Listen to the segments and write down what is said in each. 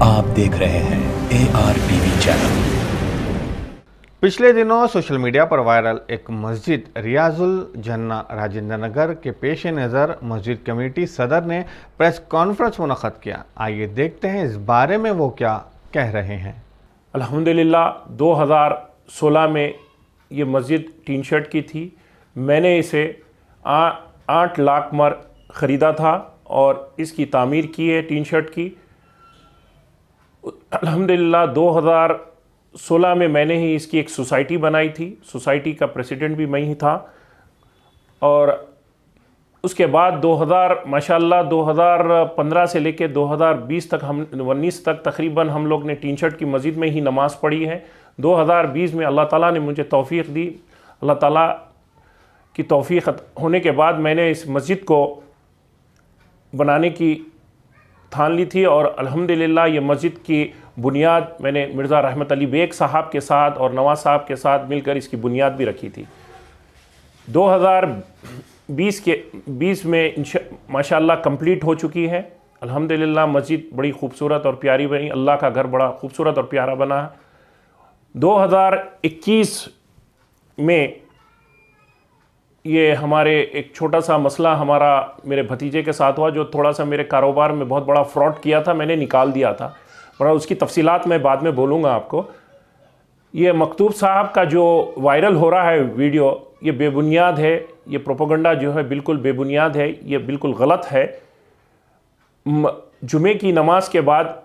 आप देख रहे हैं ARTV चैनल। पिछले दिनों सोशल मीडिया पर वायरल एक मस्जिद रियाजुल जन्ना राजेंद्र नगर के पेश नज़र मस्जिद कमेटी सदर ने प्रेस कॉन्फ्रेंस मुनक़्क़द किया। आइए देखते हैं इस बारे में वो क्या कह रहे हैं। अल्हम्दुलिल्लाह 2016 में ये मस्जिद टीन शर्ट की थी। मैंने इसे 8 लाख मर ख़रीदा था और इसकी तामीर की है टीन शर्ट की। अल्हम्दुलिल्लाह 2016 में मैंने ही इसकी एक सोसाइटी बनाई थी। सोसाइटी का प्रेसिडेंट भी मैं ही था। और उसके बाद माशाल्लाह 2015 से लेकर 2020 तक 19 तक तकरीबन हम लोग ने टीन शर्ट की मस्जिद में ही नमाज़ पढ़ी है। 2020 में अल्लाह ताला ने मुझे तौफ़ीक़ दी। अल्लाह ताला की तौफ़ीक़ होने के बाद मैंने इस मस्जिद को बनाने की ठान ली थी और अल्हम्दुलिल्लाह ये मस्जिद की बुनियाद मैंने मिर्ज़ा रहमत अली बेग साहब के साथ और नवाज़ साहब के साथ मिलकर इसकी बुनियाद भी रखी थी। 2020 में माशाल्लाह कंप्लीट हो चुकी है। अल्हम्दुलिल्लाह मस्जिद बड़ी खूबसूरत और प्यारी बनी। अल्लाह का घर बड़ा खूबसूरत और प्यारा बना है। 2021 में ये हमारे एक छोटा सा मसला हमारा मेरे भतीजे के साथ हुआ, जो थोड़ा सा मेरे कारोबार में बहुत बड़ा फ्रॉड किया था, मैंने निकाल दिया था। और उसकी तफसीलात मैं बाद में बोलूँगा आपको। ये मकतूब साहब का जो वायरल हो रहा है वीडियो, ये बेबुनियाद है। ये प्रोपेगेंडा जो है बिल्कुल बेबुनियाद है, ये बिल्कुल गलत है। जुमे की नमाज के बाद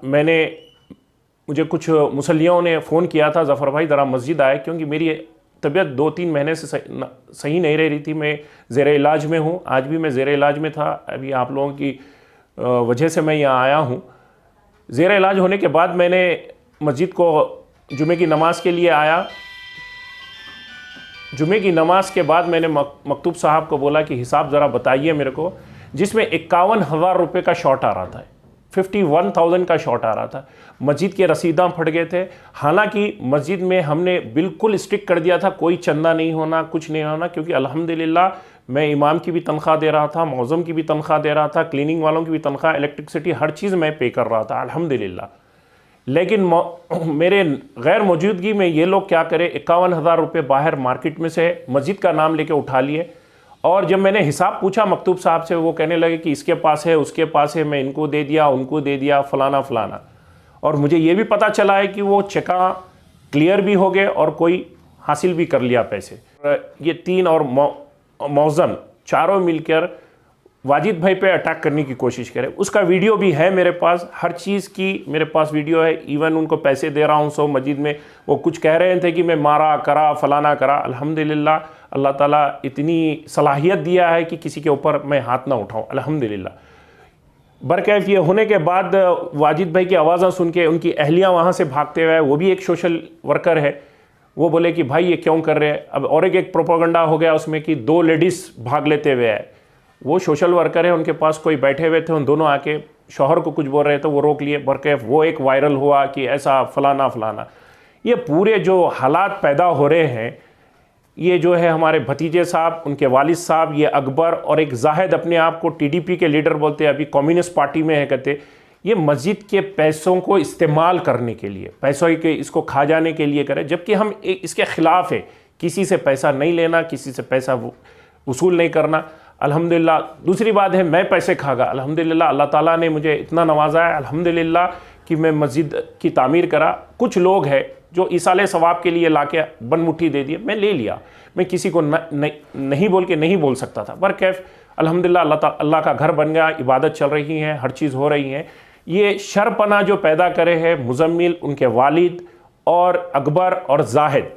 मुझे कुछ मुसल्लियों ने फ़ोन किया था, ज़फ़र भाई ज़रा मस्जिद आए, क्योंकि मेरी तबीयत 2-3 महीने से सही नहीं रह रही थी। मैं ज़ेरे इलाज में हूँ। आज भी मैं ज़ेरे इलाज में था। अभी आप लोगों की वजह से मैं यहाँ आया हूँ। ज़ेरे इलाज होने के बाद मैंने मस्जिद को जुमे की नमाज़ के लिए आया। जुमे की नमाज़ के बाद मैंने मकतूब साहब को बोला कि हिसाब ज़रा बताइए मेरे को, जिसमें 51,000 रुपये का शॉर्ट आ रहा था, 51,000 का शॉर्ट आ रहा था। मस्जिद के रसीदां फट गए थे। हालांकि मस्जिद में हमने बिल्कुल स्ट्रिक्ट कर दिया था, कोई चंदा नहीं होना, कुछ नहीं होना, क्योंकि अल्हम्दुलिल्लाह मैं इमाम की भी तनख्वाह दे रहा था, मौज़म की भी तनख्वाह दे रहा था, क्लीनिंग वालों की भी तनख्वाह, इलेक्ट्रिसिटी, हर चीज़ मैं पे कर रहा था अल्हम्दुलिल्लाह। लेकिन मेरे गैर मौजूदगी में ये लोग क्या करें, 51,000 रुपये बाहर मार्केट में से मस्जिद का नाम लेके उठा लिए। और जब मैंने हिसाब पूछा मकतूब साहब से, वो कहने लगे कि इसके पास है, उसके पास है, मैं इनको दे दिया, उनको दे दिया, फलाना फलाना। और मुझे ये भी पता चला है कि वो चेका क्लियर भी हो गए और कोई हासिल भी कर लिया पैसे। ये 3 और मौज़म चारों मिलकर वाजिद भाई पे अटैक करने की कोशिश करे। उसका वीडियो भी है मेरे पास, हर चीज़ की मेरे पास वीडियो है। इवन उनको पैसे दे रहा हूँ। सो मस्जिद में वो कुछ कह रहे थे कि मैं मारा करा फलाना करा। अल्हम्दुलिल्लाह अल्लाह ताला इतनी सलाहियत दिया है कि किसी के ऊपर मैं हाथ ना उठाऊँ अल्हम्दुलिल्लाह। बरकैफ ये होने के बाद वाजिद भाई की आवाज़ें सुन के उनकी अहलियाँ वहाँ से भागते हुए, वो भी एक सोशल वर्कर है, वो बोले कि भाई ये क्यों कर रहे हैं। अब और एक प्रोपेगेंडा हो गया उसमें कि 2 लेडीज़ भाग लेते हुए आए। वो सोशल वर्कर है, उनके पास कोई बैठे हुए थे, उन दोनों आके शौहर को कुछ बोल रहे थे, वो रोक लिए। बरकैफ वो एक वायरल हुआ कि ऐसा फलाना फलाना। ये पूरे जो हालात पैदा हो रहे हैं, ये जो है हमारे भतीजे साहब, उनके वालिद साहब, ये अकबर और एक जाहिद अपने आप को TDP के लीडर बोलते हैं, अभी कम्युनिस्ट पार्टी में है, कहते ये मस्जिद के पैसों को इस्तेमाल करने के लिए, पैसों के इसको खा जाने के लिए करे, जबकि हम इसके ख़िलाफ़ है। किसी से पैसा नहीं लेना, किसी से पैसा वसूल नहीं करना। अल्हम्दुलिल्लाह दूसरी बात है, मैं पैसे खागा। अल्हम्दुलिल्लाह अल्लाह ताला ने मुझे इतना नवाजा है अल्हम्दुलिल्लाह कि मैं मस्जिद की तामीर करा। कुछ लोग हैं जो इसाले सवाब के लिए लाके बन मुट्ठी दे दिए, मैं ले लिया। मैं किसी को नहीं बोल के नहीं बोल सकता था। पर कैफ अल्हम्दुलिल्लाह अल्लाह का घर बन गया, इबादत चल रही है, हर चीज़ हो रही है। ये शरपना जो पैदा करे है मुज़म्मिल, उनके वालिद और अकबर और जाहिद,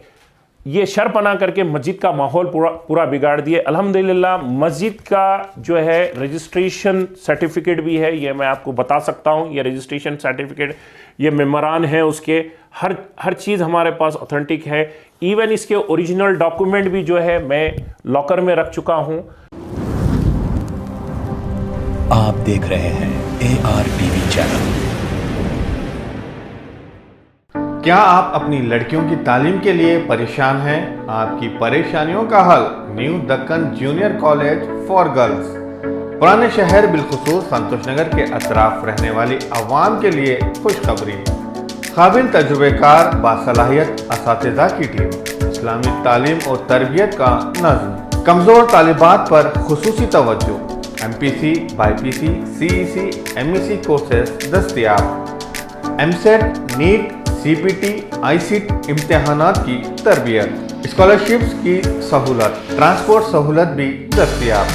ये शरपना करके मस्जिद का माहौल पूरा बिगाड़ दिए। अल्हम्दुलिल्लाह मस्जिद का जो है रजिस्ट्रेशन सर्टिफिकेट भी है, ये मैं आपको बता सकता हूँ। ये रजिस्ट्रेशन सर्टिफिकेट, ये मेमोरान है, उसके हर चीज़ हमारे पास ऑथेंटिक है। इवन इसके ओरिजिनल डॉक्यूमेंट भी जो है मैं लॉकर में रख चुका हूँ। आप देख रहे हैं ARTV चैनल। क्या आप अपनी लड़कियों की तालीम के लिए परेशान हैं? आपकी परेशानियों का हल new Deccan junior college for girls. पुराने शहर बिलखुसूस संतोष नगर के अतराफ रहने वाली आवाम के लिए खुशखबरी। काबिल तजुर्बेकार बासलाहियत असातिज़ा की टीम, इस्लामी तालीम और तरबियत का नज़्म, कमज़ोर तालिबात पर खुसूसी तवज्जो, MPC, BPC, CEC, MEC courses दस्तयाब, MSET, NEET, CPT, ICT इम्तिहानात की तरबियत, स्कॉलरशिप्स की सहूलत, ट्रांसपोर्ट सहूलत भी दस्तयाब।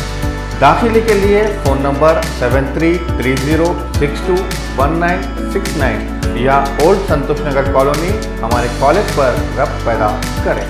दाखिले के लिए फ़ोन नंबर 7330621969 या ओल्ड संतोष नगर कॉलोनी हमारे कॉलेज पर रब्त पैदा करें।